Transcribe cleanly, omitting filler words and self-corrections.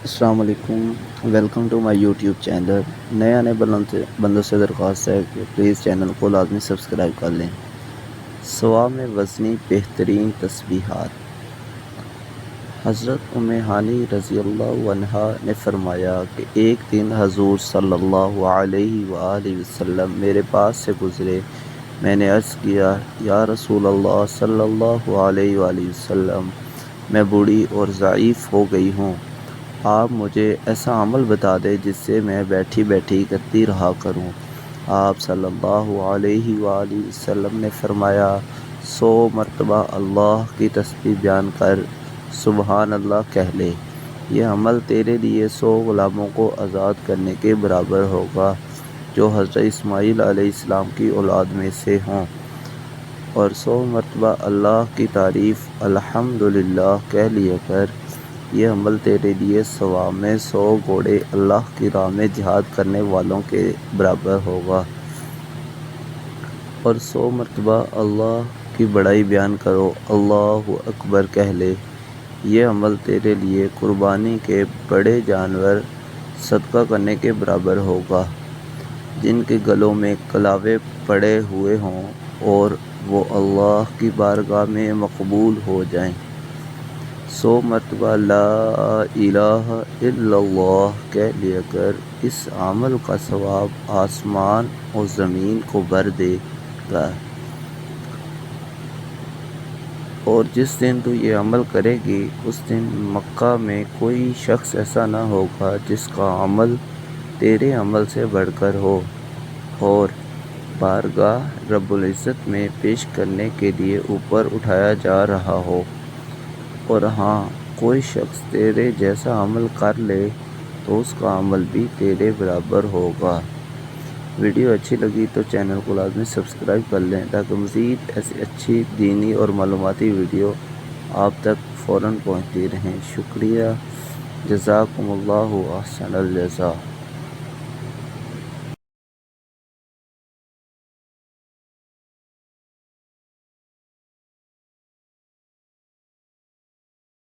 السلام علیکم، welcome to my YouTube channel. نئے آنے بندوں سے درخواست ہے کہ پلیز چینل کو لازمی سبسکرائب کر لیں۔ ثواب میں وزنی بہترین تسبیحات۔ حضرت ام ہانی رضی اللہ عنہا نے فرمایا کہ ایک دن حضور صلی اللہ علیہ وآلہ وسلم میرے پاس سے گزرے۔ میں نے عرض کیا، یا رسول اللہ صلی اللہ علیہ وآلہ وسلم، میں بوڑھی اور ضعیف ہو گئی ہوں، آپ مجھے ایسا عمل بتا دیں جس سے میں بیٹھی بیٹھی کرتی رہا کروں۔ آپ صلی اللہ علیہ وآلہ وسلم نے فرمایا، 100 مرتبہ اللہ کی تسبیح بیان کر سبحان اللہ کہہ لے، یہ عمل تیرے لیے 100 غلاموں کو آزاد کرنے کے برابر ہوگا جو حضرت اسماعیل علیہ السلام کی اولاد میں سے ہوں، اور 100 مرتبہ اللہ کی تعریف الحمدللہ کہہ لیا کر، یہ عمل تیرے لیے ثواب میں 100 گھوڑے اللہ کی راہ میں جہاد کرنے والوں کے برابر ہوگا، اور 100 مرتبہ اللہ کی بڑائی بیان کرو، اللہ اکبر کہہ لے، یہ عمل تیرے لیے قربانی کے بڑے جانور صدقہ کرنے کے برابر ہوگا جن کے گلوں میں کلاوے پڑے ہوئے ہوں اور وہ اللہ کی بارگاہ میں مقبول ہو جائیں۔ 100 مرتبہ لا الہ الا اللہ کہہ لیا کر، اس عمل کا ثواب آسمان اور زمین کو بھر دے گا، اور جس دن تو یہ عمل کرے گی اس دن مکہ میں کوئی شخص ایسا نہ ہوگا جس کا عمل تیرے عمل سے بڑھ کر ہو اور بارگاہ رب العزت میں پیش کرنے کے لیے اوپر اٹھایا جا رہا ہو، اور ہاں کوئی شخص تیرے جیسا عمل کر لے تو اس کا عمل بھی تیرے برابر ہوگا۔ ویڈیو اچھی لگی تو چینل کو لازمی سبسکرائب کر لیں تاکہ مزید ایسی اچھی دینی اور معلوماتی ویڈیو آپ تک فوراً پہنچتی رہیں۔ شکریہ، جزاکم اللہ احسن الجزا۔